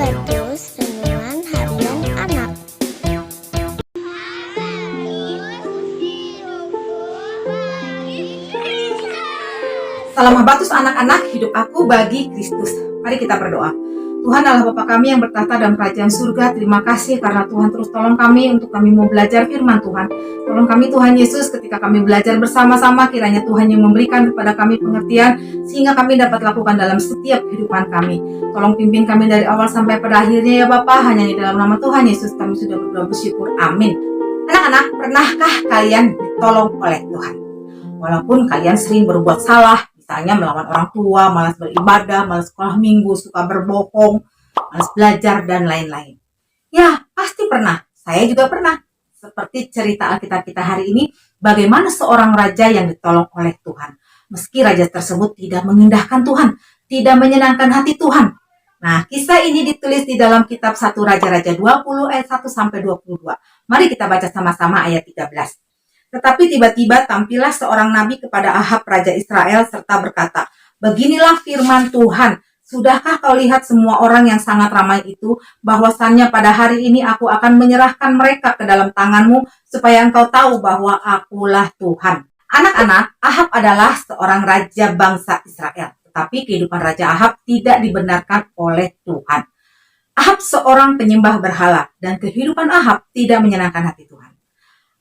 Radius Renungan Harian Anak. Salam habatus anak-anak, hidup aku bagi Kristus. Mari kita berdoa. Tuhan Allah Bapa kami yang bertahta dalam kerajaan surga, terima kasih karena Tuhan terus tolong kami untuk kami mau belajar firman Tuhan. Tolong kami Tuhan Yesus ketika kami belajar bersama-sama, kiranya Tuhan yang memberikan kepada kami pengertian sehingga kami dapat lakukan dalam setiap kehidupan kami. Tolong pimpin kami dari awal sampai pada akhirnya ya Bapa, hanya di dalam nama Tuhan Yesus kami sudah berdoa bersyukur, amin. Anak-anak, pernahkah kalian ditolong oleh Tuhan? Walaupun kalian sering berbuat salah, misalnya melawan orang tua, malas beribadah, malas sekolah minggu, suka berbohong, malas belajar, dan lain-lain. Ya, pasti pernah. Saya juga pernah. Seperti cerita Alkitab kita hari ini, bagaimana seorang raja yang ditolong oleh Tuhan. Meski raja tersebut tidak mengindahkan Tuhan, tidak menyenangkan hati Tuhan. Nah, kisah ini ditulis di dalam kitab 1 Raja-Raja 20 ayat 1 sampai 22. Mari kita baca sama-sama ayat 13. Tetapi tiba-tiba tampillah seorang nabi kepada Ahab raja Israel serta berkata, "Beginilah firman Tuhan, sudahkah kau lihat semua orang yang sangat ramai itu, bahwasannya pada hari ini aku akan menyerahkan mereka ke dalam tanganmu, supaya engkau tahu bahwa akulah Tuhan." Anak-anak, Ahab adalah seorang raja bangsa Israel, tetapi kehidupan Raja Ahab tidak dibenarkan oleh Tuhan. Ahab seorang penyembah berhala, dan kehidupan Ahab tidak menyenangkan hati Tuhan.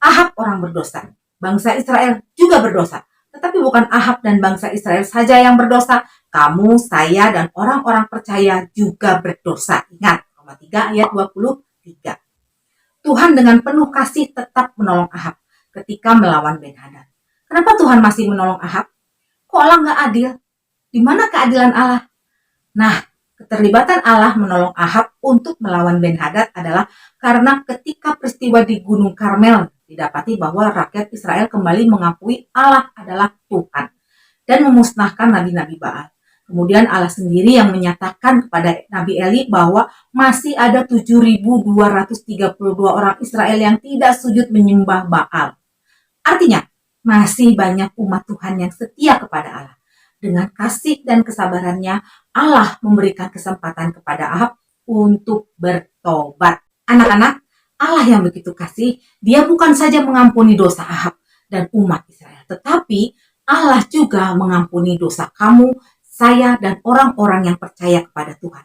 Ahab orang berdosa, bangsa Israel juga berdosa. Tetapi bukan Ahab dan bangsa Israel saja yang berdosa, kamu, saya, dan orang-orang percaya juga berdosa. Ingat, Roma 3 ayat 23. Tuhan dengan penuh kasih tetap menolong Ahab ketika melawan Ben-Hadad. Kenapa Tuhan masih menolong Ahab? Kok Allah nggak adil? Di mana keadilan Allah? Nah, keterlibatan Allah menolong Ahab untuk melawan Ben-Hadad adalah karena ketika peristiwa di Gunung Karmel didapati bahwa rakyat Israel kembali mengakui Allah adalah Tuhan dan memusnahkan nabi-nabi Baal. Kemudian Allah sendiri yang menyatakan kepada Nabi Eli bahwa masih ada 7.232 orang Israel yang tidak sujud menyembah Baal. Artinya, masih banyak umat Tuhan yang setia kepada Allah. Dengan kasih dan kesabarannya, Allah memberikan kesempatan kepada Ahab untuk bertobat. Anak-anak, Allah yang begitu kasih, dia bukan saja mengampuni dosa Ahab dan umat Israel, tetapi Allah juga mengampuni dosa kamu, saya, dan orang-orang yang percaya kepada Tuhan.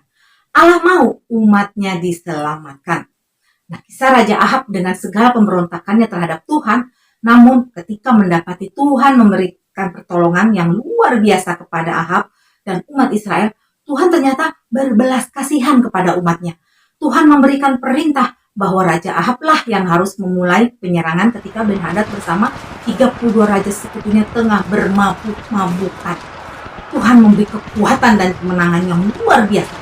Allah mau umatnya diselamatkan. Nah, kisah Raja Ahab dengan segala pemberontakannya terhadap Tuhan, namun ketika mendapati Tuhan memberikan pertolongan yang luar biasa kepada Ahab dan umat Israel, Tuhan ternyata berbelas kasihan kepada umatnya. Tuhan memberikan perintah bahwa Raja Ahab lah yang harus memulai penyerangan ketika Ben-Hadad bersama 32 raja sekutunya tengah bermabuk-mabukan. Tuhan memberi kekuatan dan kemenangan yang luar biasa,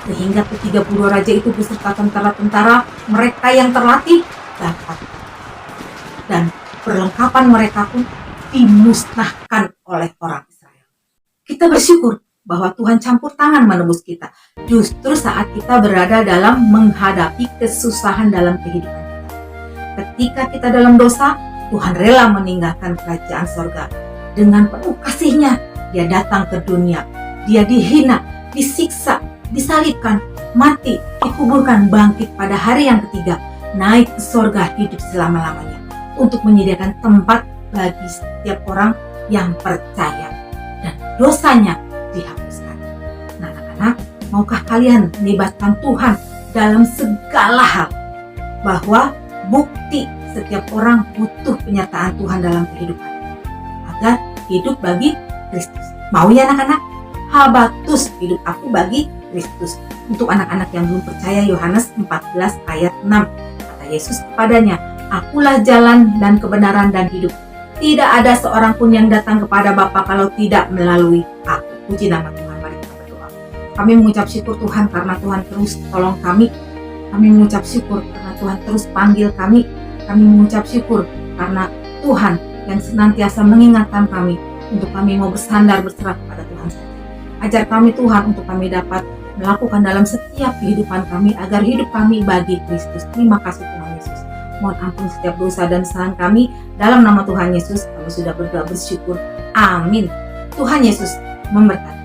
sehingga ke-32 raja itu beserta tentara-tentara mereka yang terlatih dapat. Dan perlengkapan mereka pun dimusnahkan oleh orang Israel. Kita bersyukur bahwa Tuhan campur tangan menebus kita justru saat kita berada dalam menghadapi kesusahan dalam kehidupan kita. Ketika kita dalam dosa, Tuhan rela meninggalkan kerajaan sorga. Dengan penuh kasih-Nya, Dia datang ke dunia. Dia dihina, disiksa, disalibkan, mati, dikuburkan, bangkit pada hari yang ketiga, naik ke sorga, hidup selama-lamanya untuk menyediakan tempat bagi setiap orang yang percaya dan dosanya dihapuskan. Nah, anak-anak, maukah kalian melibatkan Tuhan dalam segala hal? Bahwa bukti setiap orang butuh penyertaan Tuhan dalam kehidupan agar hidup bagi Kristus. Mau ya anak-anak? Habatus, hidup aku bagi Kristus. Untuk anak-anak yang belum percaya, Yohanes 14 ayat 6. Kata Yesus kepadanya, "Akulah jalan dan kebenaran dan hidup. Tidak ada seorang pun yang datang kepada Bapa kalau tidak melalui aku." Puji nama Tuhan, mari kita berdoa. Kami mengucap syukur Tuhan karena Tuhan terus tolong kami. Kami mengucap syukur karena Tuhan terus panggil kami. Kami mengucap syukur karena Tuhan yang senantiasa mengingatkan kami untuk kami mau bersandar berserah kepada Tuhan saja. Ajar kami Tuhan untuk kami dapat melakukan dalam setiap kehidupan kami agar hidup kami bagi Kristus. Terima kasih Tuhan Yesus. Mohon ampun setiap dosa dan kesalahan kami. Dalam nama Tuhan Yesus kami sudah berdoa bersyukur. Amin. Tuhan Yesus memberkati.